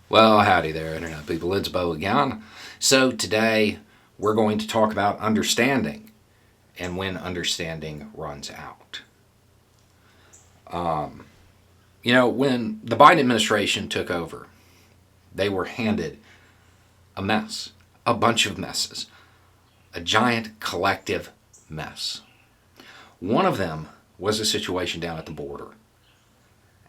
Well, howdy there, Internet people. It's Bo again. So, today we're going to talk about understanding and when understanding runs out. When the Biden administration took over, they were handed a mess, a bunch of messes, a giant collective mess. One of them was a situation down at the border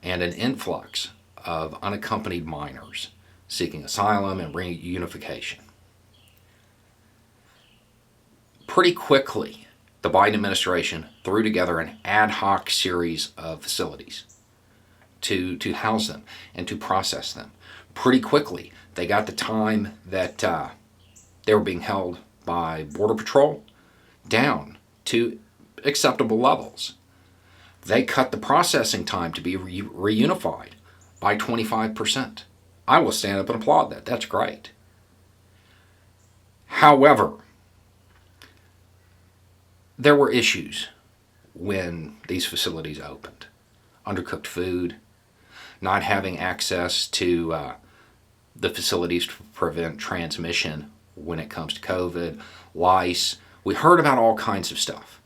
and an influx of unaccompanied minors seeking asylum and reunification. Pretty quickly, the Biden administration threw together an ad hoc series of facilities to house them and to process them. Pretty quickly, they got the time that they were being held by Border Patrol down to acceptable levels. They cut the processing time to be reunified by 25%. I will stand up and applaud that. That's great. However, there were issues when these facilities opened. Undercooked food, not having access to the facilities to prevent transmission when it comes to COVID, lice. We heard about all kinds of stuff.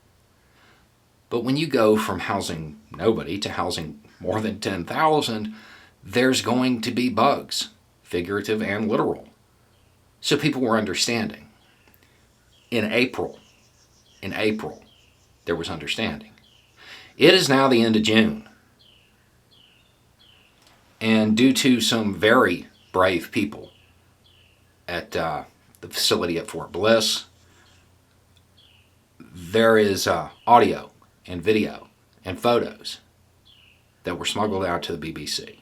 But when you go from housing nobody to housing more than 10,000, there's going to be bugs, figurative and literal. So people were understanding. In April, there was understanding. It is now the end of June. And due to some very brave people at the facility at Fort Bliss, there is audio and video and photos that were smuggled out to the BBC.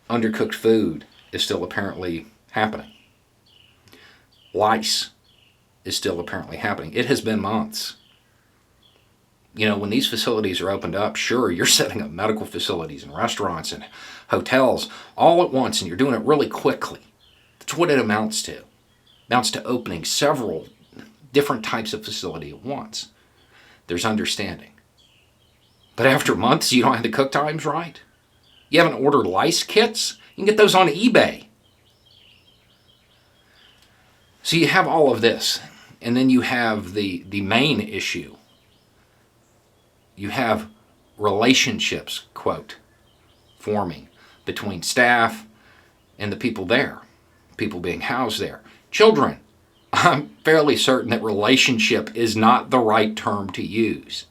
Undercooked food is still apparently happening. Lice is still apparently happening. It has been months. When these facilities are opened up, sure, you're setting up medical facilities and restaurants and hotels all at once, and you're doing it really quickly. That's what it amounts to. It amounts to opening several different types of facility at once. There's understanding. But after months, you don't have the cook times right? You haven't ordered lice kits? You can get those on eBay. So you have all of this, and then you have the main issue. You have relationships, quote, forming between staff and the people there, people being housed there. Children. I'm fairly certain that relationship is not the right term to use.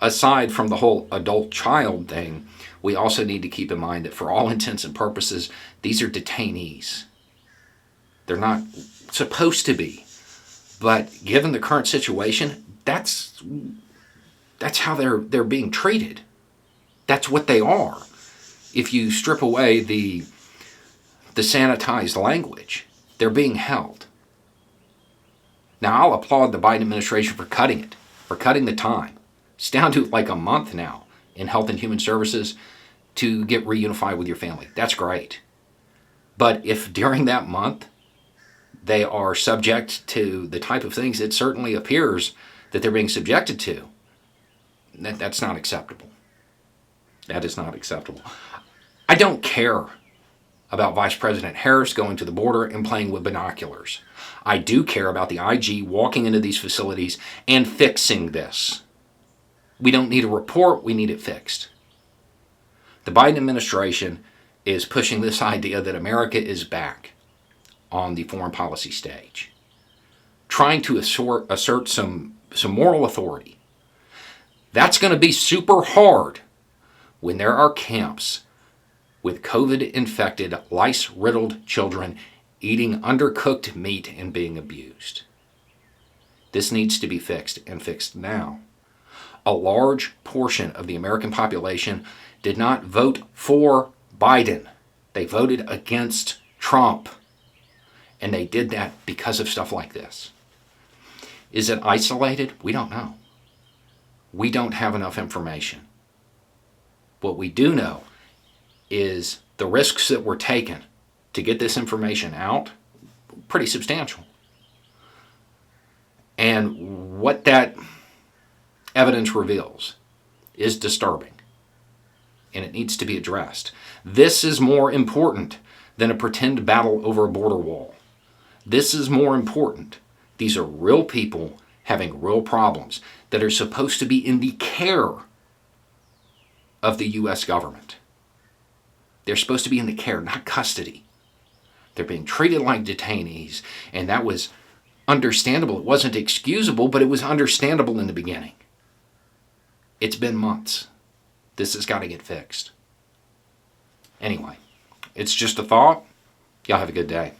Aside from the whole adult-child thing, we also need to keep in mind that for all intents and purposes, these are detainees. They're not supposed to be. But given the current situation, that's how they're being treated. That's what they are. If you strip away the sanitized language, they're being held. Now, I'll applaud the Biden administration for cutting the time. It's down to like a month now in Health and Human Services to get reunified with your family. That's great. But if during that month they are subject to the type of things it certainly appears that they're being subjected to, that's not acceptable. That is not acceptable. I don't care about Vice President Harris going to the border and playing with binoculars. I do care about the IG walking into these facilities and fixing this. We don't need a report, we need it fixed. The Biden administration is pushing this idea that America is back on the foreign policy stage, trying to assert some moral authority. That's going to be super hard when there are camps with COVID-infected, lice-riddled children eating undercooked meat and being abused. This needs to be fixed, and fixed now. A large portion of the American population did not vote for Biden. They voted against Trump. And they did that because of stuff like this. Is it isolated? We don't know. We don't have enough information. What we do know is the risks that were taken to get this information out, pretty substantial. And what that evidence reveals is disturbing. and it needs to be addressed. This is more important than a pretend battle over a border wall. This is more important. These are real people having real problems that are supposed to be in the care of the U.S. government. They're supposed to be in the care, not custody. They're being treated like detainees, and that was understandable. It wasn't excusable, but it was understandable in the beginning. It's been months. This has got to get fixed. Anyway, it's just a thought. Y'all have a good day.